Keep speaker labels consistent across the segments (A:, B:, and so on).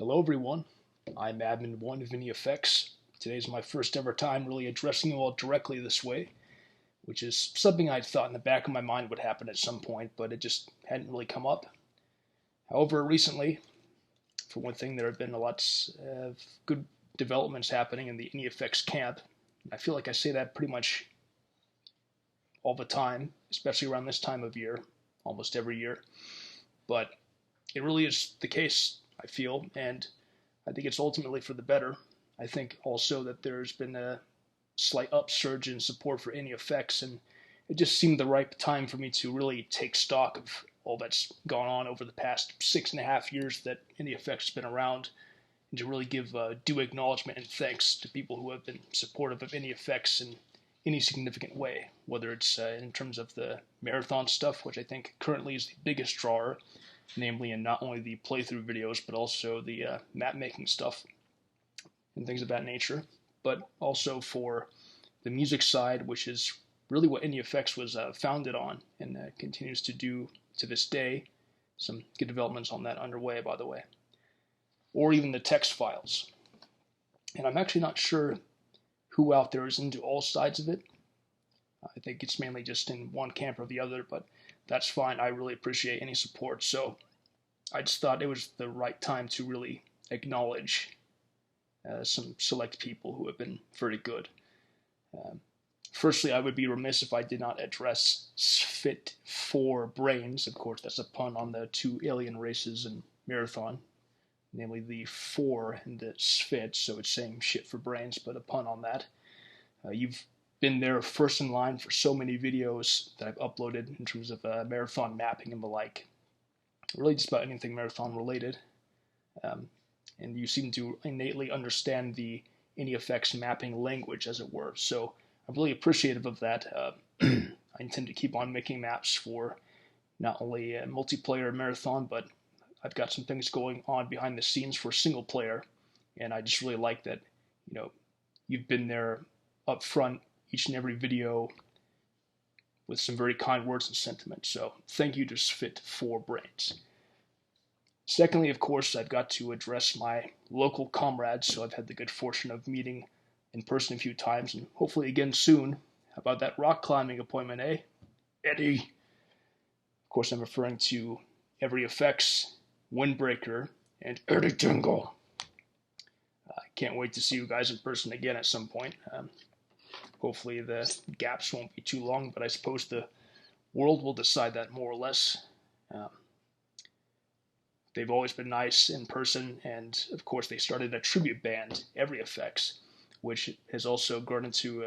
A: Hello everyone, I'm Admin1 of NEFX. Today's my first ever time really addressing you all directly this way, which is something I thought in the back of my mind would happen at some point, but it just hadn't really come up. However, recently, for one thing, there have been lots of good developments happening in the NEFX camp. I feel like I say that pretty much all the time, especially around this time of year, almost every year. But it really is the case, I feel, and I think it's ultimately for the better. I think also that there's been a slight upsurge in support for NEFX, and it just seemed the right time for me to really take stock of all that's gone on over the past 6.5 years that NEFX has been around, and to really give due acknowledgement and thanks to people who have been supportive of NEFX in any significant way, whether it's in terms of the marathon stuff, which I think currently is the biggest drawer, namely in not only the playthrough videos, but also the map making stuff and things of that nature, but also for the music side, which is really what NEFX was founded on and continues to do to this day. Some good developments on that underway, by the way. Or even the text files. And I'm actually not sure who out there is into all sides of it. I think it's mainly just in one camp or the other, but that's fine. I really appreciate any support. So I just thought it was the right time to really acknowledge some select people who have been very good. Firstly, I would be remiss if I did not address Sfit for Brains. Of course, that's a pun on the two alien races in Marathon, namely the 4 and the Sfit, so it's saying shit for brains, but a pun on that. You've been there first in line for so many videos that I've uploaded in terms of marathon mapping and the like. Really just about anything marathon related. And you seem to innately understand the NEFX mapping language, as it were. So I'm really appreciative of that. I intend to keep on making maps for not only a multiplayer marathon, but I've got some things going on behind the scenes for single player. And I just really like that, you've been there up front each and every video with some very kind words and sentiment. So thank you to Sfit for Brains. Secondly, of course, I've got to address my local comrades, so I've had the good fortune of meeting in person a few times, and hopefully again soon. How about that rock climbing appointment, eh? Eddie. Of course, I'm referring to Every Effects, Windbreaker, and Eddie Tingle. I can't wait to see you guys in person again at some point. Hopefully the gaps won't be too long, but I suppose the world will decide that more or less. They've always been nice in person, and of course they started a tribute band, Every Effects, which has also grown into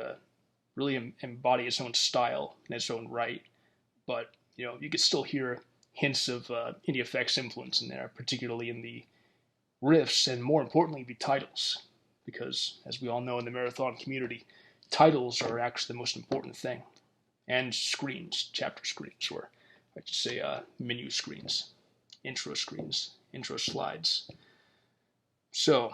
A: really embody its own style in its own right. But you can still hear hints of NEFX influence in there, particularly in the riffs and, more importantly, the titles, because as we all know in the marathon community, titles are actually the most important thing, and screens, chapter screens, or I should say menu screens, intro slides. So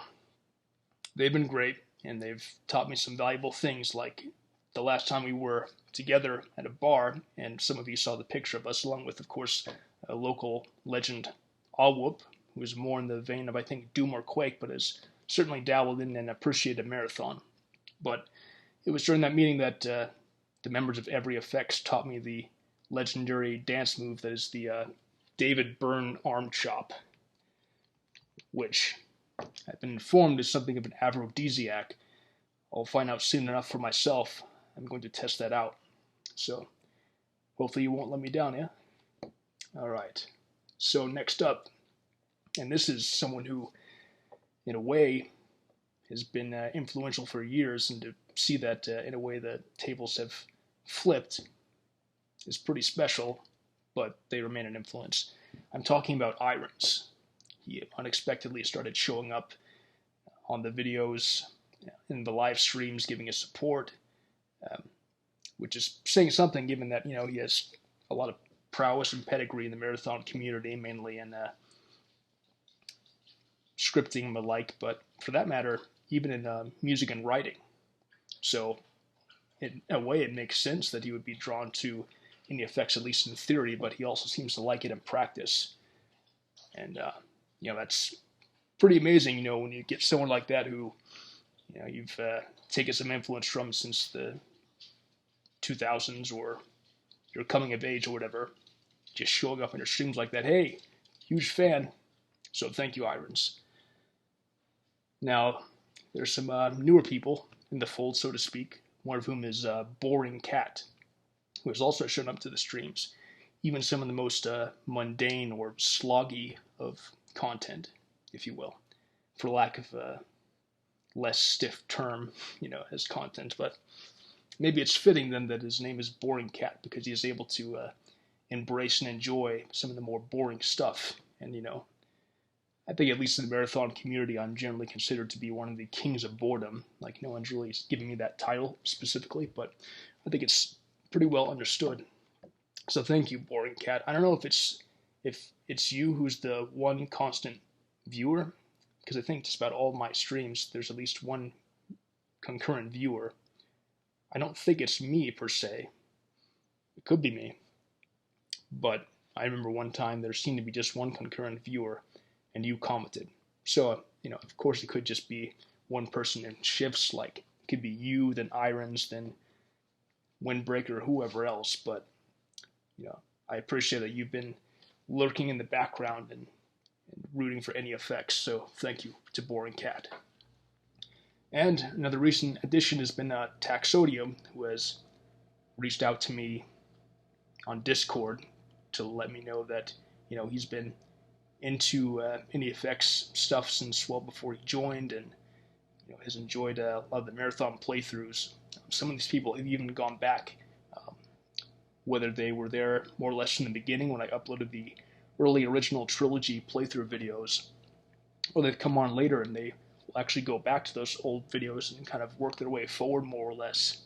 A: they've been great, and they've taught me some valuable things, like the last time we were together at a bar, and some of you saw the picture of us, along with, of course, a local legend, Awhoop, who is more in the vein of, I think, Doom or Quake, but has certainly dabbled in and appreciated marathon. But it was during that meeting that the members of Every Effects taught me the legendary dance move that is the David Byrne arm chop, which I've been informed is something of an aphrodisiac. I'll find out soon enough for myself. I'm going to test that out. So hopefully you won't let me down, yeah? All right. So next up, and this is someone who, in a way, has been influential for years, and to see that in a way the tables have flipped is pretty special, but they remain an influence. I'm talking about Irons. He unexpectedly started showing up on the videos, in the live streams, giving us support, which is saying something given that, he has a lot of prowess and pedigree in the marathon community, mainly in scripting and the like, but for that matter, even in music and writing. So in a way, it makes sense that he would be drawn to NEFX, at least in theory, but he also seems to like it in practice. And, that's pretty amazing, when you get someone like that who, you've taken some influence from since the 2000s, or you're coming of age or whatever, just showing up in your streams like that. Hey, huge fan. So thank you, Irons. Now, there's some newer people in the fold, so to speak, one of whom is Boring Cat, who has also shown up to the streams, even some of the most mundane or sloggy of content, if you will, for lack of a less stiff term, as content. But maybe it's fitting then that his name is Boring Cat, because he is able to embrace and enjoy some of the more boring stuff. And, I think at least in the marathon community, I'm generally considered to be one of the kings of boredom. Like, no one's really giving me that title specifically, but I think it's pretty well understood. So thank you, Boring Cat. I don't know if it's you who's the one constant viewer, because I think just about all my streams, there's at least one concurrent viewer. I don't think it's me per se. It could be me. But I remember one time there seemed to be just one concurrent viewer, and you commented. So, of course it could just be one person in shifts, like it could be you, then Irons, then Windbreaker, whoever else. But, I appreciate that you've been lurking in the background and rooting for NEFX, so thank you to Boring Cat. And another recent addition has been Taxodium, who has reached out to me on Discord to let me know that, he's been into NEFX stuff since well before he joined, and has enjoyed a lot of the marathon playthroughs. Some of these people have even gone back, whether they were there more or less from the beginning when I uploaded the early original trilogy playthrough videos, or they've come on later and they will actually go back to those old videos and kind of work their way forward more or less.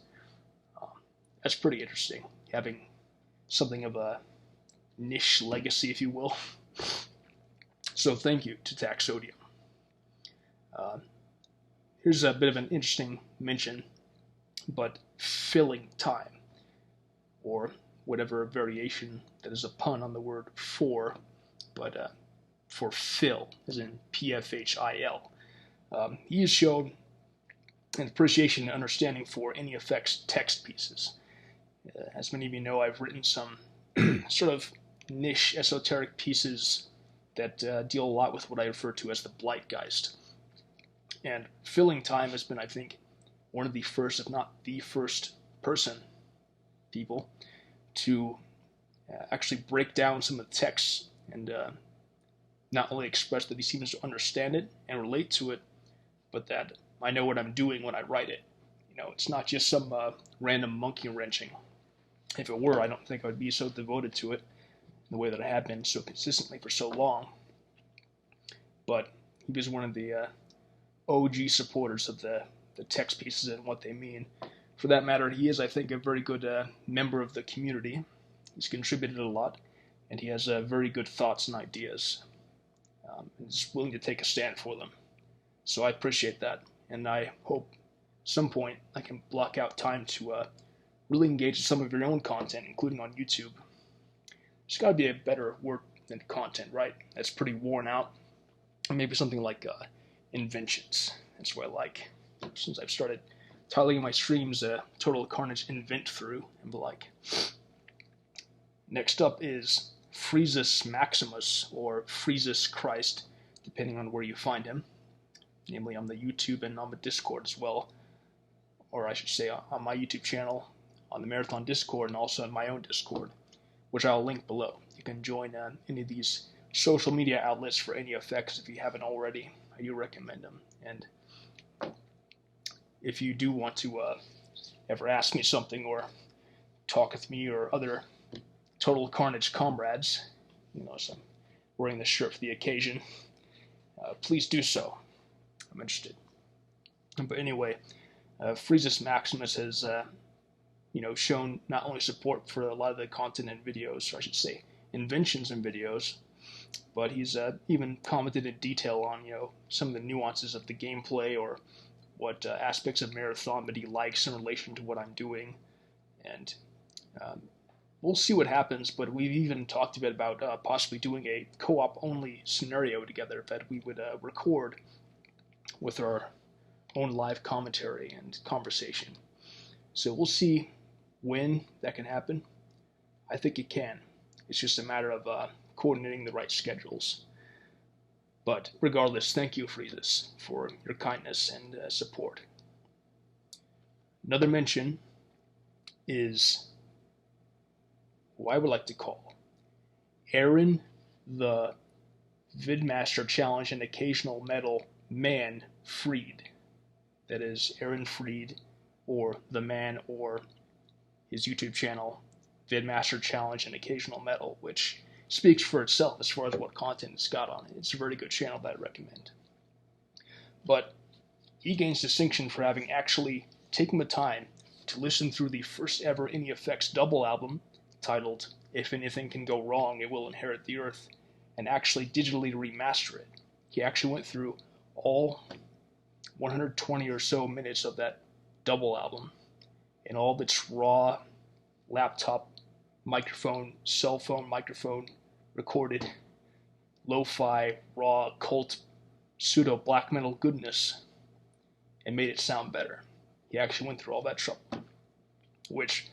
A: That's pretty interesting, having something of a niche legacy, if you will. So thank you to Taxodium. Here's a bit of an interesting mention, but filling time, or whatever variation that is a pun on the word for, but for fill, as in P-F-H-I-L. He has shown an appreciation and understanding for NEFX text pieces. As many of you know, I've written some sort of niche esoteric pieces that deal a lot with what I refer to as the Blightgeist. And filling time has been, I think, one of the first, if not the first people to actually break down some of the texts and not only express that he seems to understand it and relate to it, but that I know what I'm doing when I write it. It's not just some random monkey wrenching. If it were, I don't think I would be so devoted to it the way that I have been so consistently for so long. But he was one of the OG supporters of the text pieces and what they mean. For that matter, he is, I think, a very good member of the community. He's contributed a lot, and he has very good thoughts and ideas, and is willing to take a stand for them. So I appreciate that, and I hope at some point I can block out time to really engage in some of your own content, including on YouTube. There's got to be a better word than content, right? That's pretty worn out. Or maybe something like inventions. That's what I like. Since I've started titling my streams Total Carnage Invent Through and the like. Next up is Friezus Maximus, or Friezus Christ, depending on where you find him. Namely on the YouTube and on the Discord as well. Or I should say on my YouTube channel, on the Marathon Discord, and also on my own Discord, which I'll link below. You can join any of these social media outlets for NEFX if you haven't already. I do recommend them. And if you do want to ever ask me something or talk with me or other Total Carnage comrades, so I'm wearing this shirt for the occasion, please do so. I'm interested. But anyway, Friezus Maximus has shown not only support for a lot of the content and videos, or I should say inventions and videos, but he's even commented in detail on some of the nuances of the gameplay, or what aspects of Marathon that he likes in relation to what I'm doing. And we'll see what happens, but we've even talked a bit about possibly doing a co-op only scenario together that we would record with our own live commentary and conversation. So we'll see when that can happen. I think it can. It's just a matter of coordinating the right schedules. But regardless, thank you, Freezus, for your kindness and support. Another mention is who I would like to call Aaron the Vidmaster Challenge and Occasional Medal Man Freed. That is Aaron Freed, or the man, or his YouTube channel, Vidmaster Challenge and Occasional Medal, which speaks for itself as far as what content it's got on it. It's a very good channel that I recommend. But he gains distinction for having actually taken the time to listen through the first ever NEFX double album titled If Anything Can Go Wrong, It Will Inherit the Earth, and actually digitally remaster it. He actually went through all 120 or so minutes of that double album in all of its raw laptop microphone, cell phone microphone recorded lo-fi, raw, cult, pseudo black metal goodness and made it sound better. He actually went through all that trouble, which,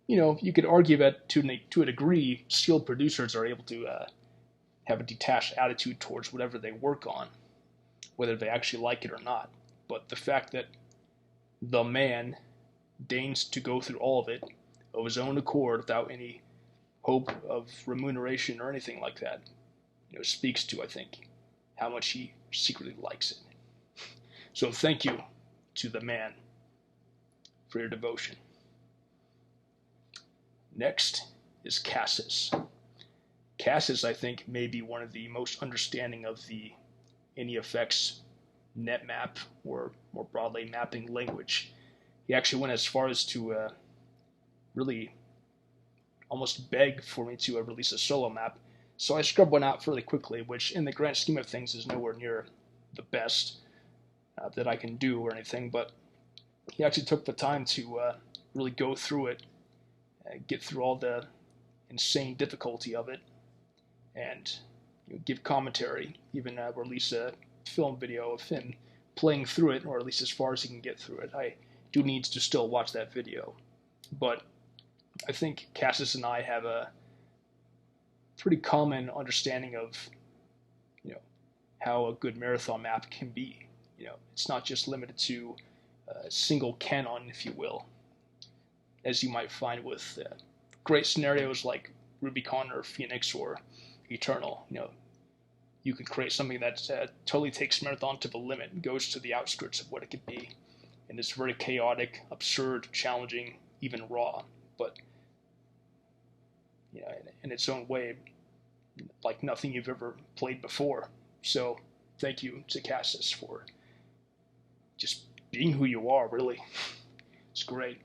A: you know, you could argue that to a degree, skilled producers are able to have a detached attitude towards whatever they work on, whether they actually like it or not. But the fact that the man deigns to go through all of it of his own accord without any hope of remuneration or anything like that, you know, speaks to, I think, how much he secretly likes it. So thank you to the man for your devotion. Next is Cassis. Cassis, I think, may be one of the most understanding of the NEFX net map, or more broadly, mapping language. He actually went as far as to really almost beg for me to release a solo map. So I scrubbed one out fairly quickly, which in the grand scheme of things is nowhere near the best that I can do or anything, but he actually took the time to really go through it, get through all the insane difficulty of it, and give commentary, even release a film video of him playing through it, or at least as far as he can get through it. I do need to still watch that video, but I think Cassis and I have a pretty common understanding of, you know, how a good marathon map can be. You know, it's not just limited to a single canon, if you will, as you might find with great scenarios like Rubicon or Phoenix or Eternal. You know, you can create something that totally takes marathon to the limit and goes to the outskirts of what it could be, and it's very chaotic, absurd, challenging, even raw, but you know, in its own way, like nothing you've ever played before. So thank you to Cassis for just being who you are, really. It's great.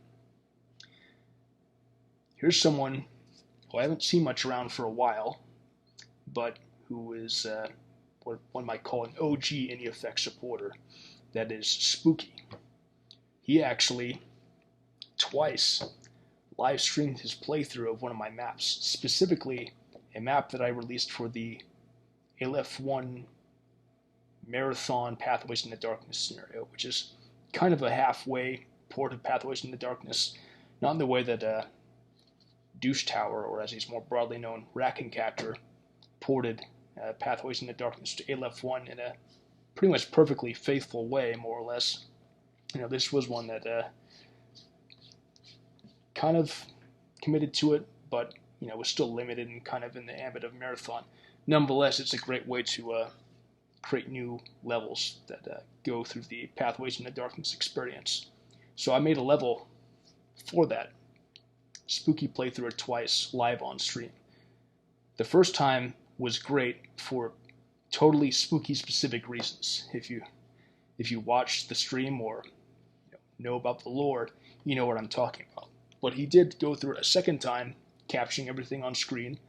A: Here's someone who I haven't seen much around for a while, but who is what one might call an OG NEFX supporter. That is Spooky. He actually twice live streamed his playthrough of one of my maps, specifically a map that I released for the LF1 Marathon Pathways in the Darkness scenario, which is kind of a halfway port of Pathways in the Darkness, not in the way that Douche Tower, or as he's more broadly known, Rackencaptor, ported Pathways in the Darkness to LF1 in a pretty much perfectly faithful way, more or less. You know, this was one that kind of committed to it, but you know, was still limited and kind of in the ambit of Marathon. Nonetheless, it's a great way to create new levels that go through the Pathways in the Darkness experience. So I made a level for that. Spooky played through it twice live on stream. The first time was great for totally spooky specific reasons. If you watch the stream or know about the lore, you know what I'm talking about. But he did go through it a second time, capturing everything on screen,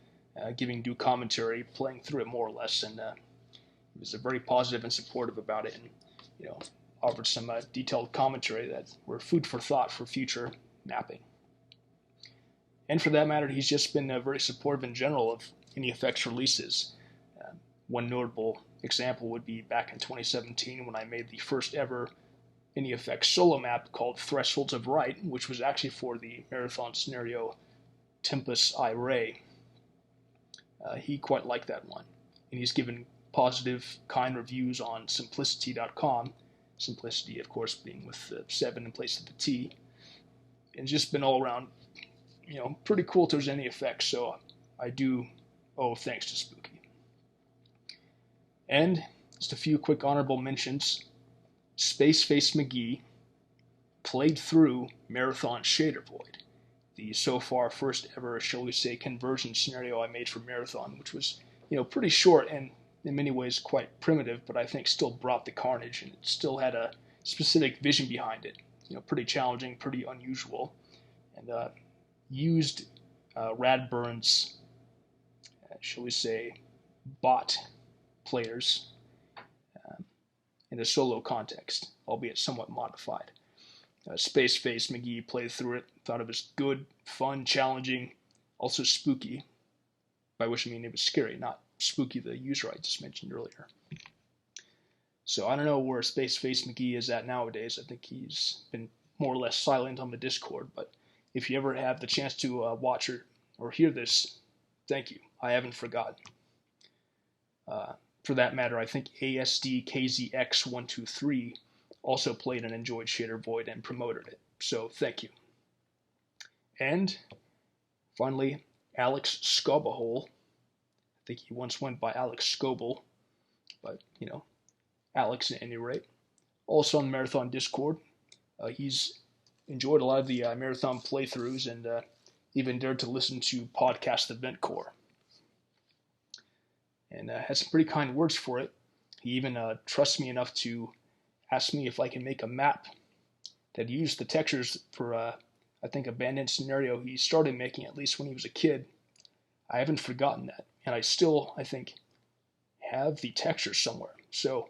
A: giving due commentary, playing through it more or less, and he was very positive and supportive about it, and you know, offered some detailed commentary that were food for thought for future mapping. And for that matter, he's just been very supportive in general of NEFX releases. One notable example would be back in 2017 when I made the first ever NEFX solo map called Thresholds of Right, which was actually for the marathon scenario Tempus I Ray. He quite liked that one, and he's given positive, kind reviews on simplicity.com. Simplicity, of course, being with the 7 in place of the T. And it's just been all around, pretty cool towards NEFX, so I do owe thanks to Spooky. And just a few quick honorable mentions. Spaceface McGee played through Marathon Shader Void, the so far first ever, shall we say, conversion scenario I made for Marathon, which was, pretty short and in many ways quite primitive, but I think still brought the carnage, and it still had a specific vision behind it. Pretty challenging, pretty unusual, and used Radburn's, shall we say, bot players in a solo context, albeit somewhat modified. Spaceface McGee played through it, thought it was good, fun, challenging, also spooky, by which I mean it was scary, not spooky the user I just mentioned earlier. So I don't know where Spaceface McGee is at nowadays. I think he's been more or less silent on the Discord, but if you ever have the chance to watch or hear this, thank you. I haven't forgotten. For that matter, I think ASDKZX123 also played and enjoyed Shader Void and promoted it, so thank you. And finally, Alex Scobahole. I think he once went by Alex Scoble, but Alex at any rate. Also on the Marathon Discord. He's enjoyed a lot of the Marathon playthroughs and even dared to listen to Podcast Event Core. And had some pretty kind words for it. He even trusts me enough to ask me if I can make a map that used the textures for, I think, Abandoned Scenario he started making at least when he was a kid. I haven't forgotten that, and I still, I think, have the textures somewhere. So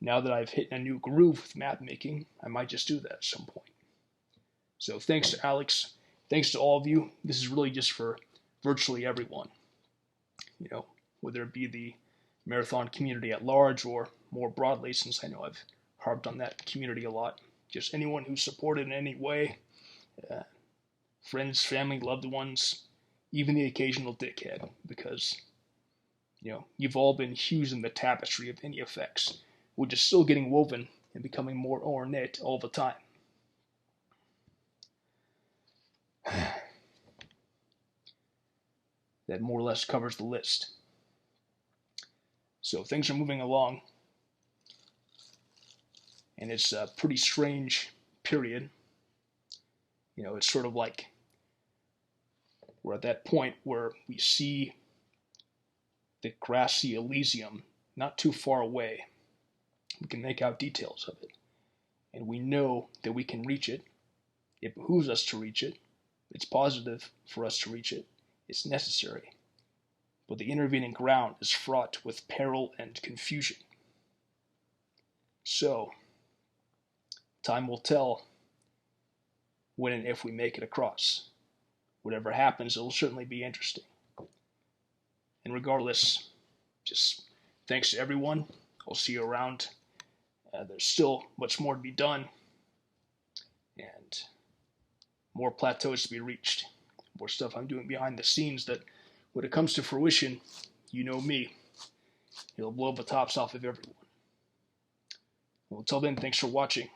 A: now that I've hit a new groove with map making, I might just do that at some point. So thanks to Alex, thanks to all of you. This is really just for virtually everyone. Whether it be the Marathon community at large or more broadly, since I know I've harped on that community a lot. Just anyone who's supported in any way, friends, family, loved ones, even the occasional dickhead, because, you've all been hues in the tapestry of NEFX, which is still getting woven and becoming more ornate all the time. That more or less covers the list. So things are moving along, and it's a pretty strange period. It's sort of like we're at that point where we see the grassy Elysium not too far away. We can make out details of it, and we know that we can reach it. It behooves us to reach it. It's positive for us to reach it. It's necessary. But the intervening ground is fraught with peril and confusion. So, time will tell when and if we make it across. Whatever happens, it'll certainly be interesting. And regardless, just thanks to everyone. I'll see you around. There's still much more to be done, and more plateaus to be reached. More stuff I'm doing behind the scenes that, when it comes to fruition, you know me, it'll blow the tops off of everyone. Well, until then, thanks for watching.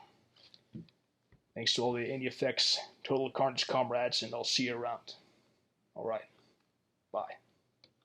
A: Thanks to all the NEFX Total Carnage comrades, and I'll see you around. Alright, bye.